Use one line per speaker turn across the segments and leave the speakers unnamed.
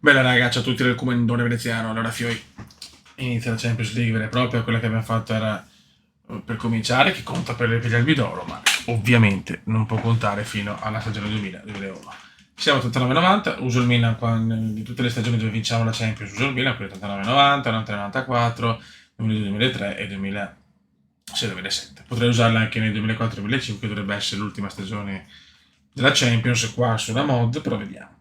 Bella raga, ciao a tutti del Comandone Veneziano. Allora, Fioi, inizia la Champions League vera e propria. Quella che abbiamo fatto era per cominciare, che conta per gli Albi d'Oro, ma ovviamente non può contare fino alla stagione 2000-2001. Siamo a 89-90, uso il Milan di tutte le stagioni dove vinciamo la Champions, uso il Milan, quindi 89-90, 93-94, 2002-2003 e 2006-2007. Potrei usarla anche nel 2004-2005, che dovrebbe essere l'ultima stagione della Champions, qua su una mod, però vediamo.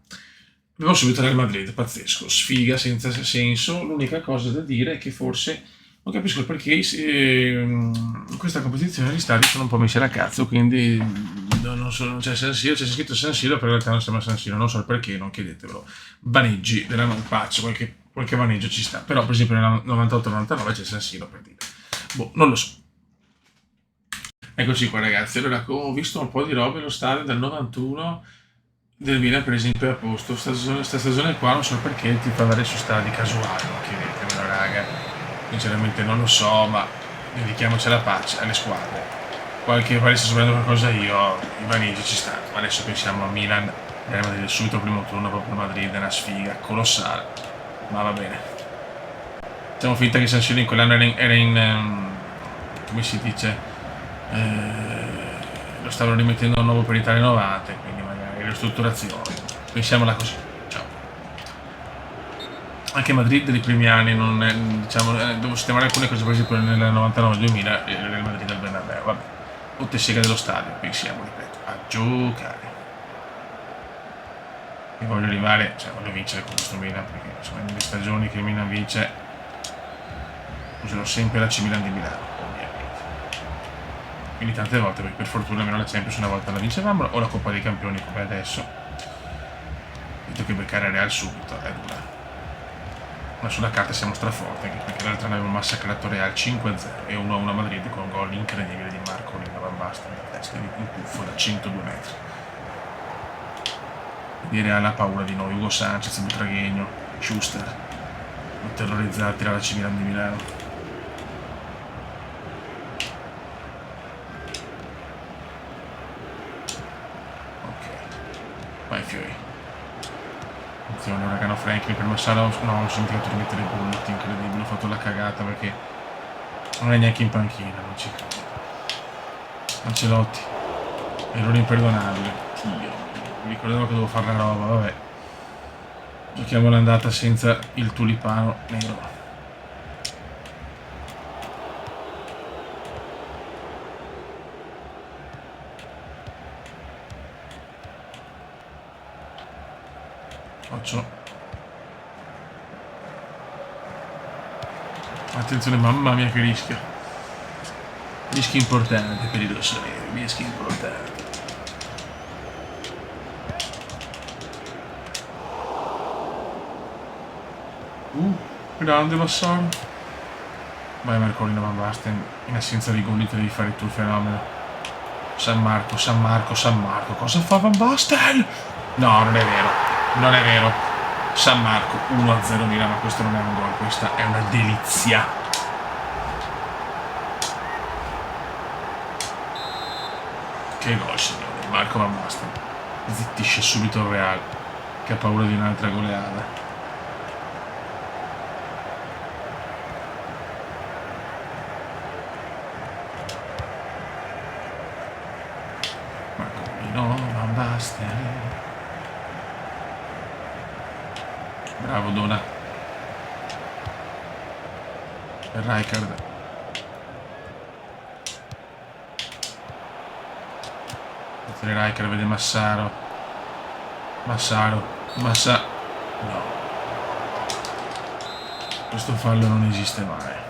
Abbiamo subito Real Madrid, pazzesco, sfiga senza senso. L'unica cosa da dire è che forse non capisco perché in questa competizione gli stadi sono un po' messi alla cazzo, quindi non so, non c'è San Siro, c'è scritto San Siro, però in realtà non sembra San Siro, non so il perché, non chiedetevelo. Vaneggi della non pazzo, qualche vaneggio ci sta, però per esempio nel 98-99 c'è San Siro per dire. Boh, non lo so. Eccoci qua ragazzi, allora ho visto un po' di robe allo stadio del 91 del Milan per esempio è a posto, sta stagione qua non so perché ti fa andare su stadi casuali, non chiedetemelo raga, sinceramente non lo so, ma dedichiamoci alla pace, alle squadre. Qualche pare sta sopravvenendo qualcosa io, i Vanigi ci stanno, ma adesso pensiamo a Milan, Real Madrid subito al primo turno proprio Madrid, è una sfiga colossale, ma va bene. Facciamo finta che San Siro in quell'anno come si dice, lo stavano rimettendo a nuovo per Italia 90, quindi magari ristrutturazione. Pensiamola così. Ciao. Anche Madrid dei primi anni non è, diciamo, devo sistemare alcune cose, per esempio nel 99-2000 il Real Madrid al Bernabeu, vabbè. Tutte sega dello stadio, pensiamo, ripeto, a giocare. E voglio arrivare, cioè voglio vincere con questo Milan, perché insomma nelle stagioni che il Milan vince userò sempre la C Milan di Milano, ovviamente. Quindi tante volte, perché per fortuna almeno la Champions una volta la vincevamo, o la Coppa dei Campioni come adesso. Detto che beccare Real subito è dura. Ma sulla carta siamo straforti, anche perché l'altra ne abbiamo massacrato Real 5-0 e 1-1 a Madrid con un gol incredibile di Marco Lina Van Basten da testa in tuffo da 102 metri. Di Real ha paura di noi, Ugo Sanchez, Butragueño, Schuster, terrorizzati dalla C Milan di Milano. Vai Fiori. Attenzione, uragano Franklin per Massaro. No, ho sentito di mettere Bullet, incredibile, ho fatto la cagata perché non è neanche in panchina, non ci credo. Ancelotti, errore imperdonabile. Dio, mi ricordavo che devo fare la roba, vabbè. Giochiamo l'andata senza il tulipano nero. Occhio. Attenzione, mamma mia che rischio. Rischi importanti per i rossoneri, rischi importanti. Grande Massaro. Vai Marcolino Van Basten, in assenza di gol devi fare tu il fenomeno. San Marco, San Marco, San Marco, cosa fa Van Basten? No, non è vero, non è vero. San Marco 1-0 Milan, ma questo non è un gol, questa è una delizia. Che gol signore, Marco Van Basten zittisce subito il Real, che ha paura di un'altra goleada. Marcolino Van Basten. Bravo Dona. Per Rijkaard. Rijkaard vede Massaro. Massa. No. Questo fallo non esiste mai.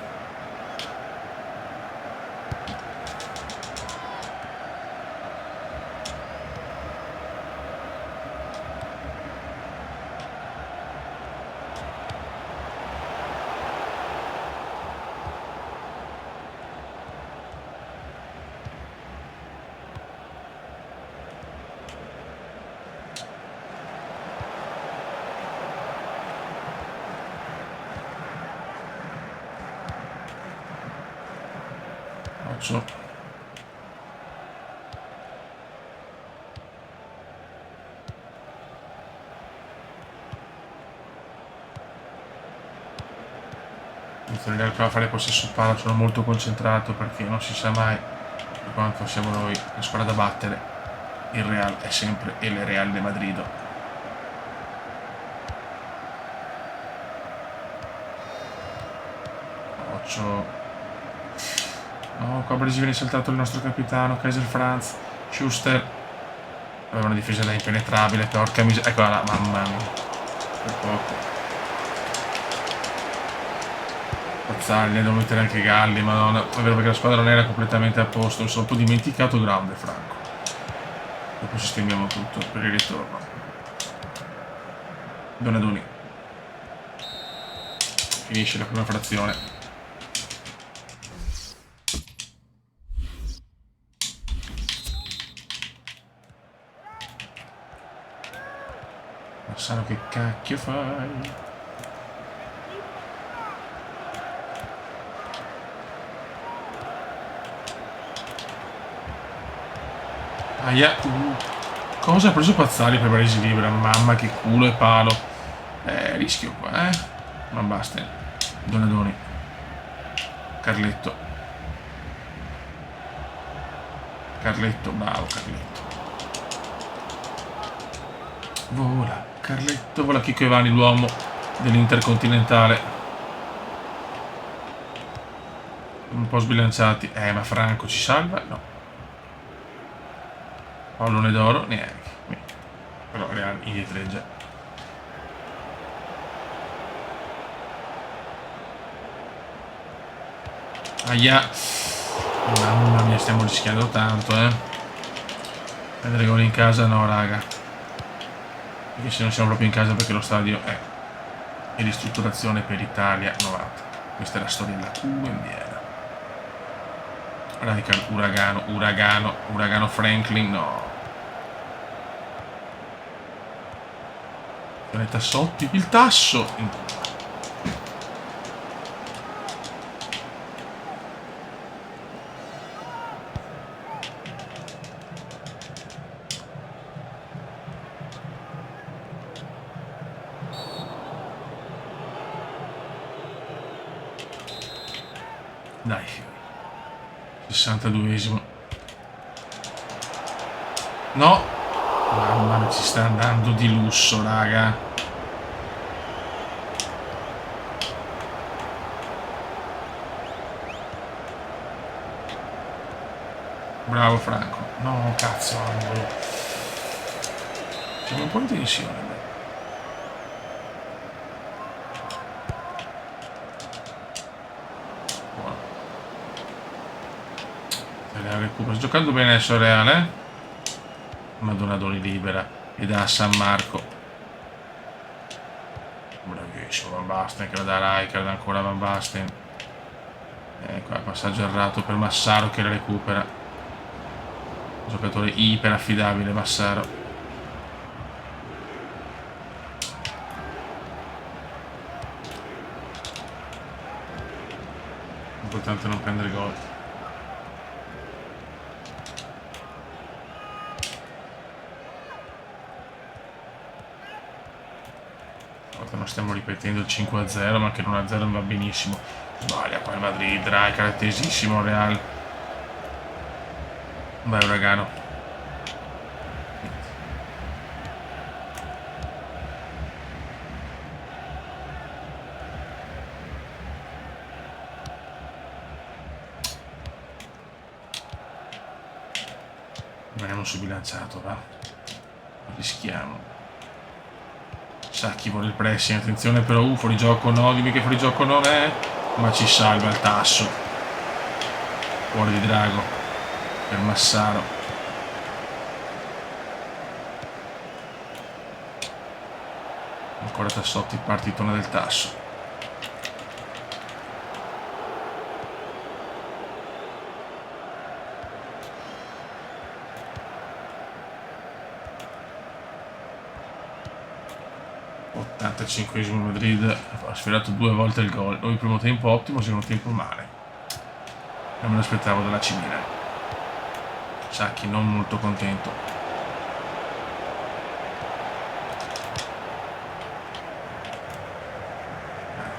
Occhio. attenzione, gli altri a fare possesso palla, sono molto concentrato perché non si sa mai quanto siamo noi la squadra da battere. Il Real è sempre il Real de Madrid. No, qua a Brasile viene saltato il nostro capitano Kaiser Franz Schuster. Aveva una difesa da impenetrabile, porca miseria. Eccola là, mamma mia, per poco. Pazzaglia, devo mettere anche Galli, madonna. È vero perché la squadra non era completamente a posto, mi sono un po' dimenticato grande Franco. Dopo sistemiamo tutto per il ritorno. Donadoni. Finisce la prima frazione. Massaro, che cacchio fai? Aia. Cosa ha preso Pazzali per Parisi libera? Mamma che culo e palo. Rischio qua, Ma basta. Donadoni. Carletto. Carletto, bravo Carletto. Vola, Carletto, vola Chicco Ivani, l'uomo dell'Intercontinentale. Un po' sbilanciati. Ma Franco ci salva? No. Pallone d'oro? Neanche. Però Real indietreggia. Aia. Mamma mia, stiamo rischiando tanto, Prendere gol in casa? No, raga. Perché se non siamo proprio in casa perché lo stadio è in ristrutturazione per Italia 90. Questa è la storia della QMBR. Radical, uragano Franklin, no. Tassotti, il tasso. Dai, 62esimo. No. Mamma mia, ci sta andando di lusso, raga. Bravo Franco. No, cazzo, angolo. Siamo un po' in tensione. Buono. Recupera. Sto giocando bene adesso Real, Madonadoni libera e dà a San Marco. Bravissimo Van Basten che la dà Rijkaard, ancora Van Basten. Qua passaggio errato per Massaro che la recupera. Giocatore iper affidabile Massaro. Importante non prendere gol. Non stiamo ripetendo il 5-0, ma anche l'1-0 va benissimo. Sbaglia poi il Madrid, Rijkaard è tesissimo Real. Vai uragano. Rimaniamo su bilanciato, va. Rischiamo. Sacchi vuole il pressing, attenzione però, fuori gioco no, dimmi che fuori gioco non è. Ma ci salva il tasso. Cuore di drago per Massaro. Ancora Tassotti, partitona del tasso. Il Madrid ha sfiorato 2 volte il gol. Noi il primo tempo ottimo, il secondo tempo male. Non me l'aspettavo dalla Cimina. Sacchi non molto contento.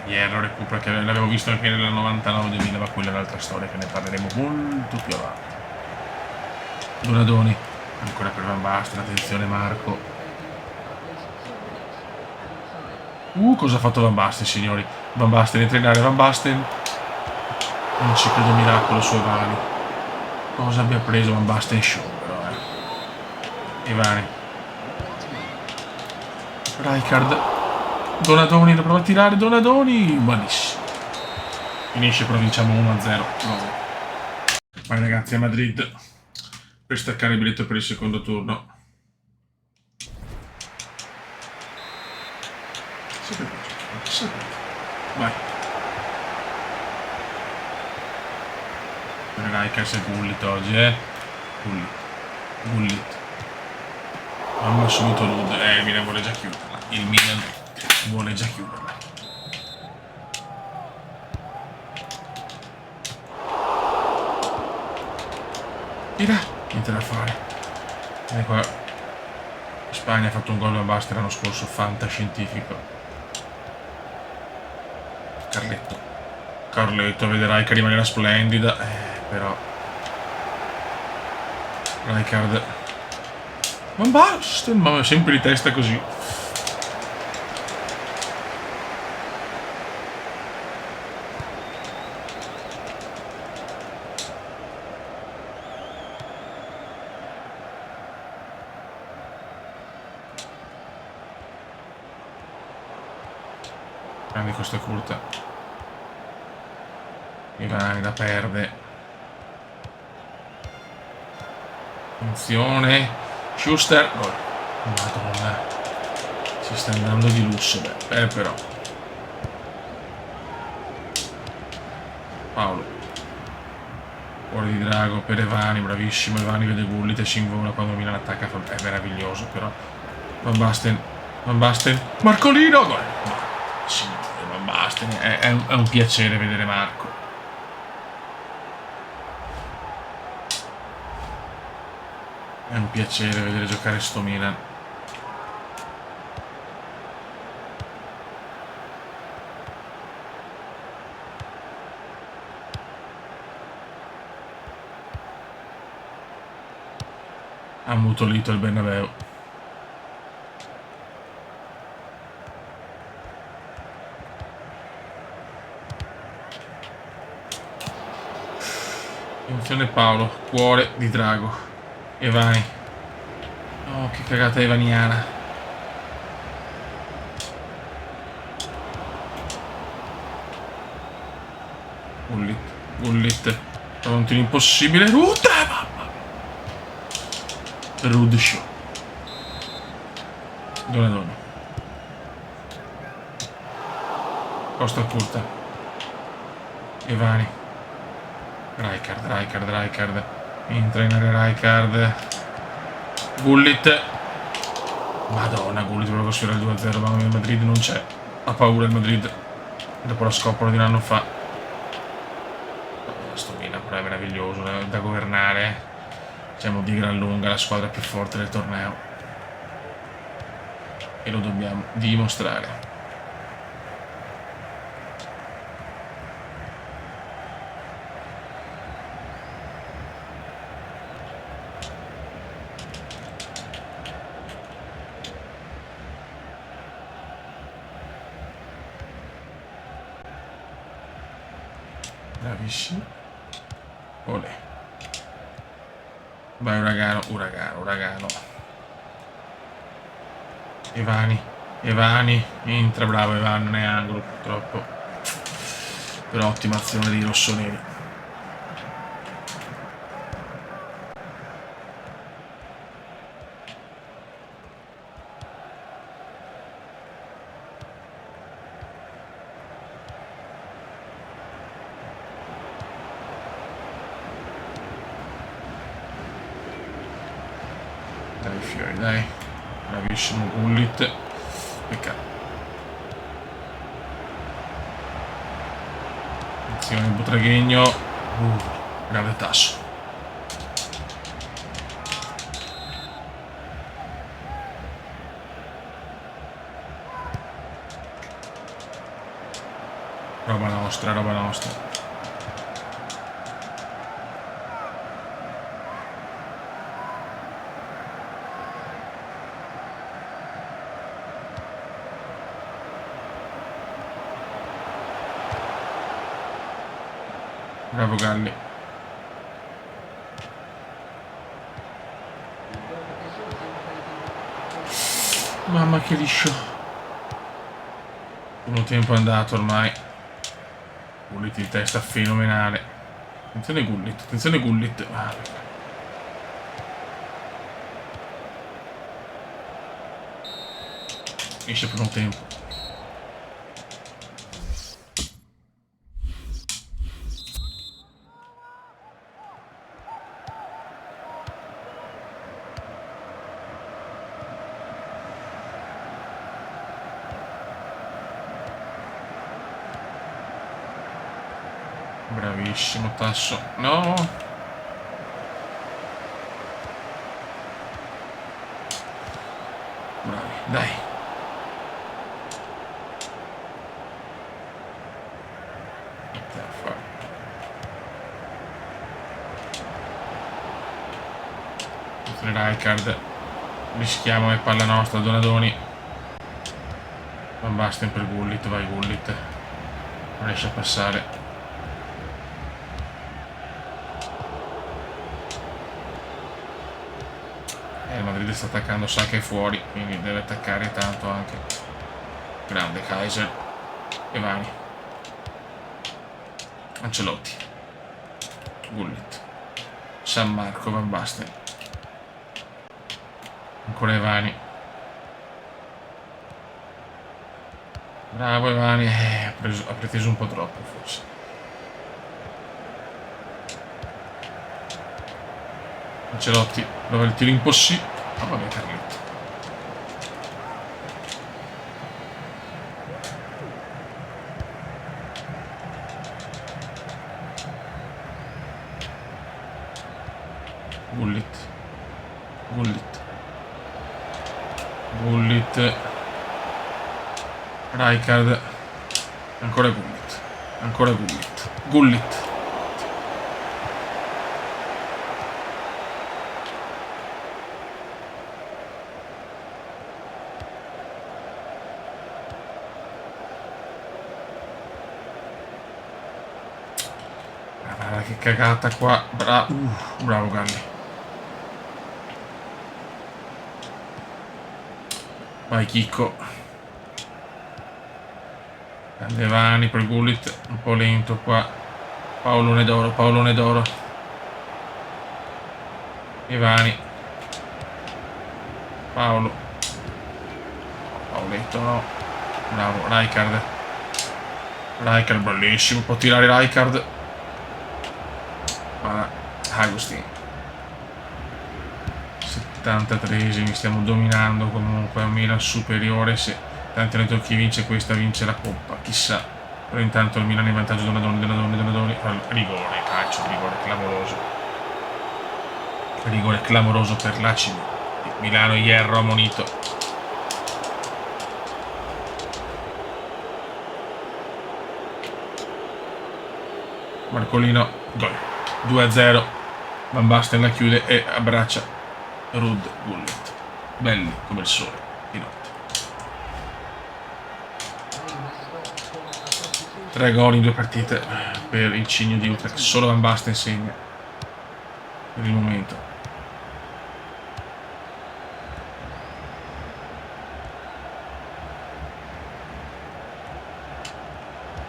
Ieri lo recupero, che l'avevo visto anche nella 99-2000, ma quella è un'altra storia che ne parleremo molto più avanti. Donadoni, ancora per Van Basten, attenzione Marco. Cosa ha fatto Van Basten, signori? Van Basten entra in area, Van Basten. Non ci credo miracolo su Evani. Cosa abbia preso Van Basten show, però, Evani. Rijkaard. Donadoni, lo prova a tirare, Donadoni. Malissimo. Finisce, però vinciamo 1-0. Vai ragazzi, a Madrid per staccare il biglietto per il secondo turno. Vai. Rijkaard e Gullit oggi, Gullit. Mamma subito Lud. Il Milan vuole già chiuderla. Il Milan vuole già chiuderla. Tira. Niente da fare. E qua Spagna ha fatto un gol a basta l'anno scorso, fantascientifico. Carletto, vedrai che rimanerà splendida, però Rijkaard. Van Basten, ma sempre di testa così. Grande questa curta. Ivani la perde. Attenzione. Schuster. Gol. Madonna. Si sta andando di lusso. Però. Paolo. Fuori di Drago per Evani. Bravissimo. Evani vede Gullit e si invola quando Milan attacca. È meraviglioso però. Van Basten. Marcolino. Gol. Signore, Van Basten. È un piacere vedere Marco. È un piacere vedere giocare sto Milan. Ha ammutolito il Bernabeu. Attenzione Paolo, cuore di Drago. Evani. Oh, che cagata evaniana. Gullit. Pronti l'impossibile. Rude show. Donadoni. Costa curta. Evani. Rijkaard. Entra in area Rijkaard. Gullit. Madonna, Gullit voleva sfiorare il 2-0, ma il Madrid non c'è. Ha paura il Madrid. Dopo la scopola di un anno fa. Sto Milan però è meraviglioso da governare. Siamo di gran lunga la squadra più forte del torneo. E lo dobbiamo dimostrare. Bravissimo. Olè. Vai Uragano. Evani. Entra, bravo Evani, non è angolo purtroppo. Però ottima azione dei rossoneri. Dai fiori, dai. Bravissimo Gullit. Peccato. Attenzione Butraghegno. Grande tasso. Roba nostra, roba nostra. Bravo Galli. Mamma che liscio. Primo tempo è andato ormai. Gullit di testa fenomenale. Attenzione Gullit, attenzione Gullit. Finisce il primo tempo. Bravissimo Tasso. No. Bravi, dai. Rijkaard. Rischiamo e palla nostra, Donadoni. Van Basten per Gullit, vai Gullit. Non riesce a passare. Il Madrid sta attaccando, sa che è fuori, quindi deve attaccare tanto anche. Grande Kaiser. E Vani. Ancelotti. Gullit. San Marco, Van Basten. Ancora Evani. Bravo Evani. Ha preteso un po' troppo forse. Ancelotti. Dove il tiro impossibile. Oh, vabbè Carletto. Gullit. Gullit. Gullit. Rijkaard. Ancora Gullit. Ancora Gullit. Gullit. Guarda che cagata qua. Bravo Galli. Vai Chicco. Devani per Gullit, un po' lento qua. Paolone d'oro, Paolone d'oro. Evani. Paolo. Paoletto no. Bravo, Rijkaard. Rijkaard bellissimo, può tirare Rijkaard. Guarda, Agustin. 73esimi, stiamo dominando comunque, a un Milan superiore. Se tanti hanno detto chi vince questa vince la coppa, chissà. Però intanto il Milan è in vantaggio. Donadoni. Rigore, calcio, rigore clamoroso. Rigore clamoroso per l'AC Milano, Hierro ammonito. Marcolino, gol. 2-0. Van Basten la chiude e abbraccia Ruud Gullit. Belli come il sole di notte. 3 gol in 2 partite per il Cigno di Utrecht. Solo Van Basten segna per il momento.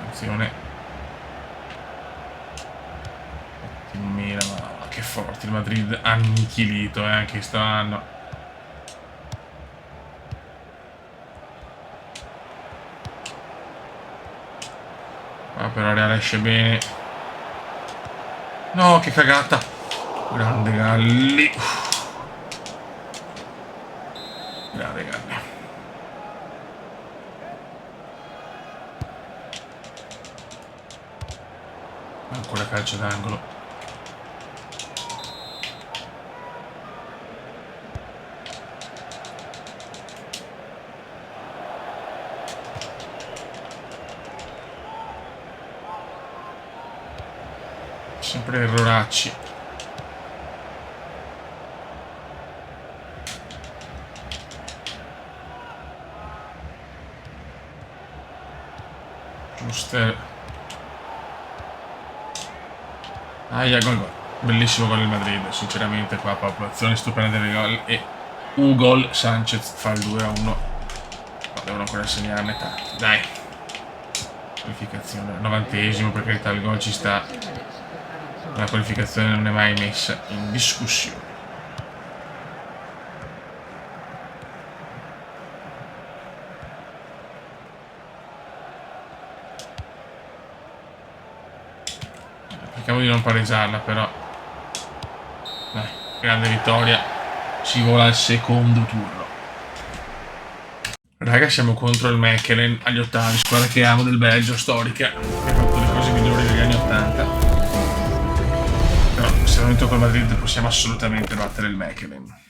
Attenzione. Ma che forte il Madrid, annichilito anche quest'anno. Però Reale esce bene. No, che cagata. Grande Galli. Grande Galli. Ancora calcio d'angolo. Sempre erroracci. Giusto. Aia, gol. Bellissimo gol del Madrid, sinceramente qua proprio azione stupenda del gol e Hugo Sanchez fa il 2-1. No, devono ancora segnarne tanti. Dai. Qualificazione, 90esimo, per carità il gol ci sta. La qualificazione non è mai messa in discussione. Cerchiamo di non pareggiarla, però. Dai, grande vittoria. Si vola al secondo turno. Raga, siamo contro il Mechelen agli ottavi, squadra che amo del Belgio, storica, che ha fatto le cose migliori degli anni 80. Però se non vinto col Madrid possiamo assolutamente battere il Mechelen.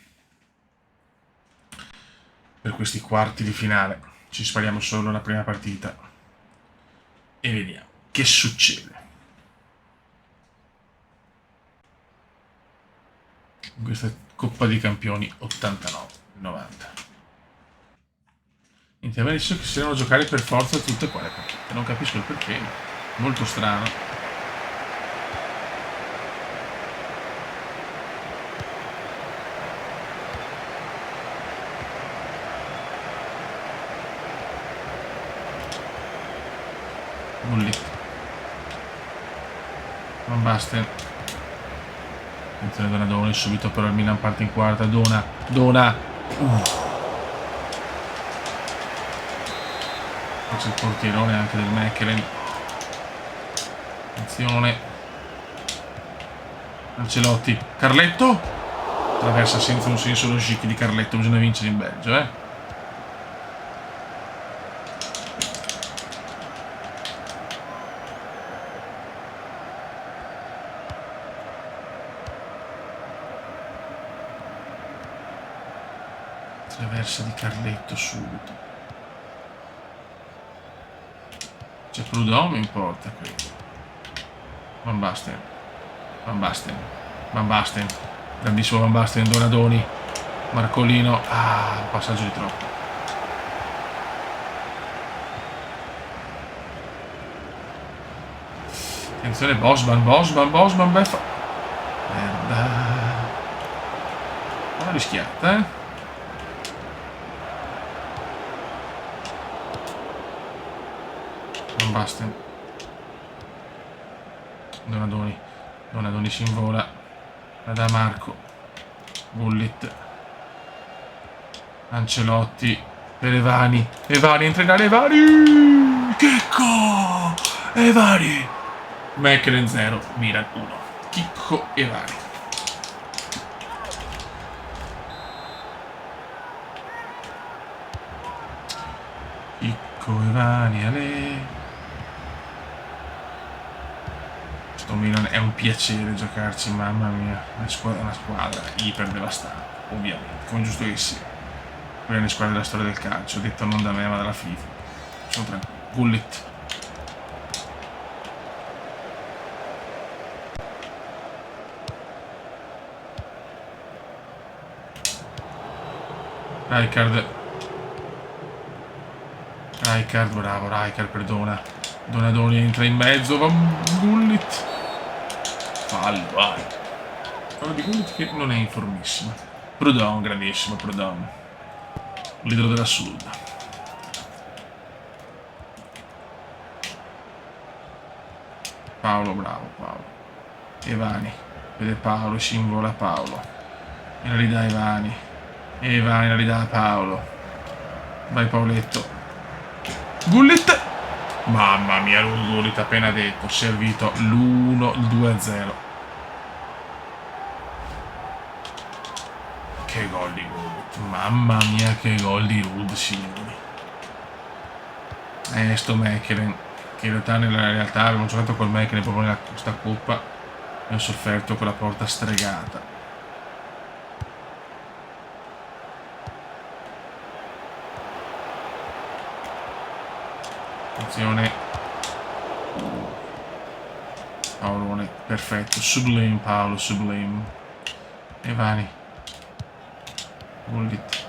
Per questi quarti di finale ci spariamo solo la prima partita e vediamo che succede. In questa Coppa dei Campioni 89-90. Mi aveva detto che si devono giocare per forza tutte quelle partite. Non capisco il perché, ma molto strano. Bulli. Van Basten. Attenzione Donadoni, subito però il Milan parte in quarta. Dona. C'è il portierone anche del Mechelen. Attenzione. Ancelotti. Carletto. Traversa senza un senso lo chic di Carletto. Bisogna vincere in Belgio, eh. Traversa di Carletto subito. C'è Prud'homme in porta, credo. Van Basten. Grandissimo Van Basten, Donadoni. Marcolino. Un passaggio di troppo. Attenzione, Bosman, beffa. Merda. Una rischiata, eh. Van Basten. Donadoni si invola. La da Marco. Gullit. Ancelotti. Per Evani. Entra in area Evani. Chicco. Evani. Mechelen 0. Milan 1. Chicco Evani. Chicco Evani, Ale. Milan è un piacere giocarci, mamma mia, è una squadra iper devastante, ovviamente, come giusto che sia. Quella è una squadra della storia del calcio, detto non da me ma dalla FIFA. Sono tranquillo. Gullit. Rijkaard, bravo, Rijkaard, perdona. Donadoni entra in mezzo, va Gullit. Fallo, vai. Fallo di Gullit che non è in formissima. Prud'homme, grandissimo Prud'homme. L'idolo della Sud. Paolo, bravo Paolo. Evani. Vede Paolo, si invola Paolo. E la ridà Evani. Evani la ridà a Paolo. Vai Paoletto. Gullit. Mamma mia, Gullit appena detto. Servito l'1, il 2-0. Che gol di Gullit. Mamma mia, che gol di Rud, signori. Sto Mechelen. Che in realtà nella realtà abbiamo giocato col Mechelen proprio nella questa coppa e ho sofferto con la porta stregata. Attenzione. Paolone. Gullit, perfetto, sublime Paolo, sublime. E Vani. Gullit.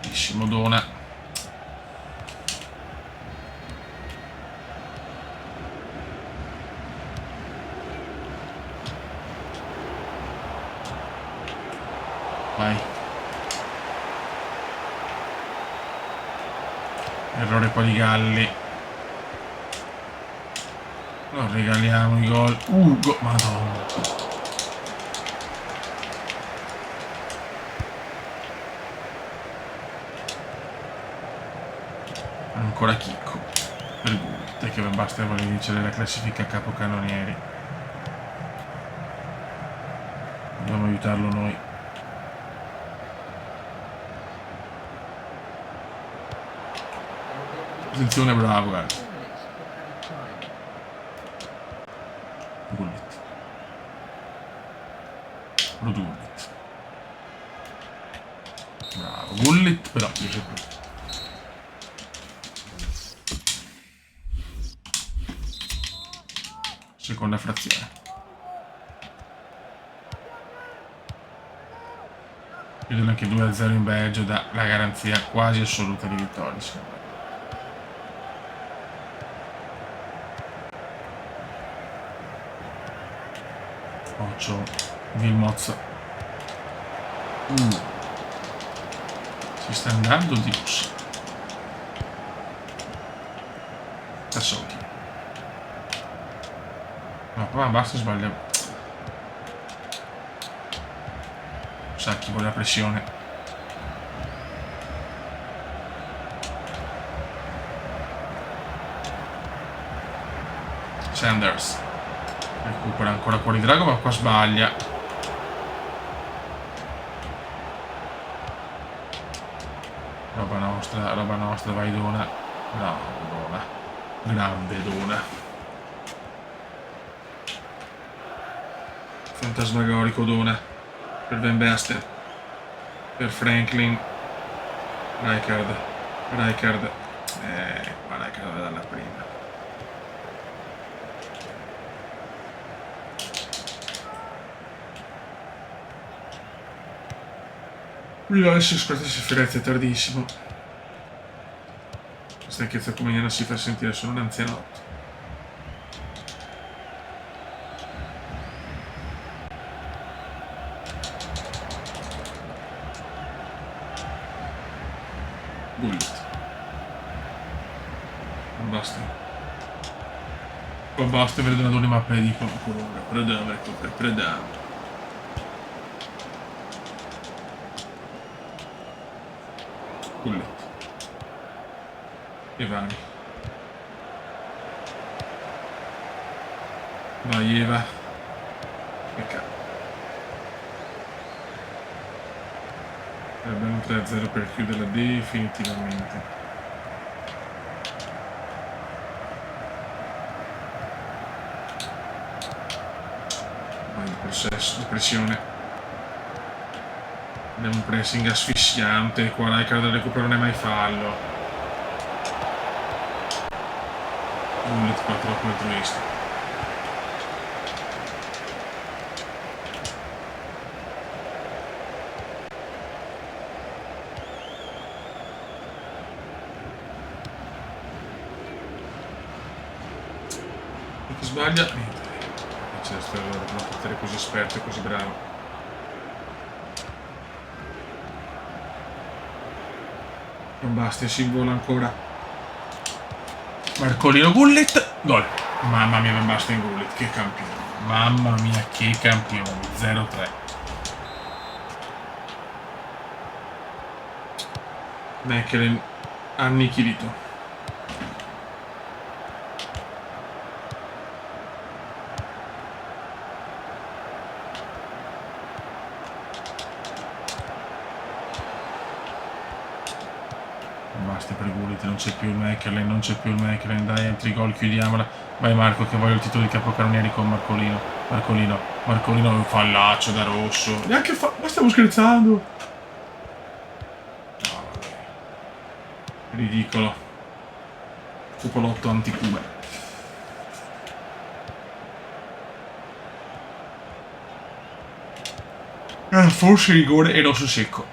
Bellissimo Dona. Vai. Errore qua di Galli. Non regaliamo i gol. Madonna. Ancora Chicco. Per Gullit, che basta voler vincere la classifica a capocannonieri. Dobbiamo aiutarlo noi. Attenzione, bravo, guarda. Gullit. Gullit. Bravo, Gullit, però dice qui. Seconda frazione. Chiudono anche 2-0 in Belgio, dà la garanzia quasi assoluta di vittoria, secondo me. Occhio, Vilmoz. Si sta andando di lusso. Tassotti. Ma basta sbagliare. Sacchi con la pressione. Sanders. Recupera ancora fuori Drago, ma qua sbaglia. Roba nostra, vai Dona. No, Dona. Grande Dona. Fantasmagorico Dona. Per Van Basten. Per Franklin. Rijkaard. Qua Rijkaard dalla prima. Milan si scorda sofferenza tardissimo. La stanchezza comeniana si fa sentire solo un anzianotto. Gullit. Non basta. Qua basta vedere donatori mappe di qualcuno. Predam. Gullit. E Vani. Vai Eva. Peccato. Abbiamo 3-0 per chiuderla definitivamente. Vai il possesso, la pressione. Abbiamo un pressing asfissiante. Qua Rijkaard del recupero non è mai fallo. Gullit qua troppo altruista. E chi sbaglia? Niente. C'è un portiere così esperto e così bravo. Non basta, si vola ancora. Marcolino Gullit. Gol. Mamma mia, non basta in Gullit. Che campione. Mamma mia, che campione. 0-3. Mechelen annichilito. Basta per Gullit, non c'è più il Mechelen, dai, entri gol, chiudiamola. Vai Marco che voglio il titolo di capocannonieri con Marcolino. Marcolino è un fallaccio da rosso. Neanche ma stiamo scherzando? No, vabbè. Ridicolo. Cupolotto anti-Cuba. Forse rigore e rosso secco.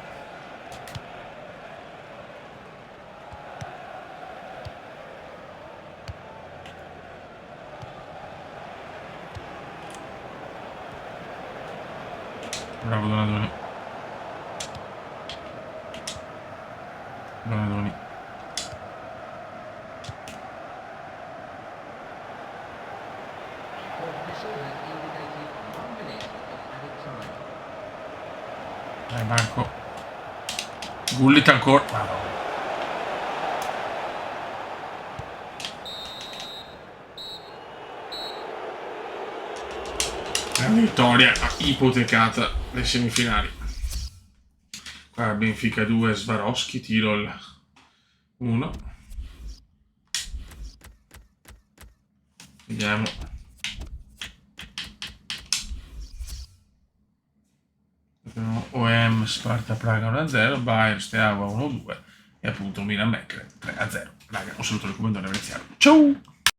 Bravo Donadoni. Donadoni. Marco. Gullit ancora. Madonna. La vittoria ha ipotecata le semifinali. Qua Benfica 2, Swarovski, Tirol 1. Vediamo. OM Sparta Praga 1-0, Bayern Steaua 1-2 e appunto Milan Mecre 3-0. Raga, un saluto dal commendatore veneziano. Ciao!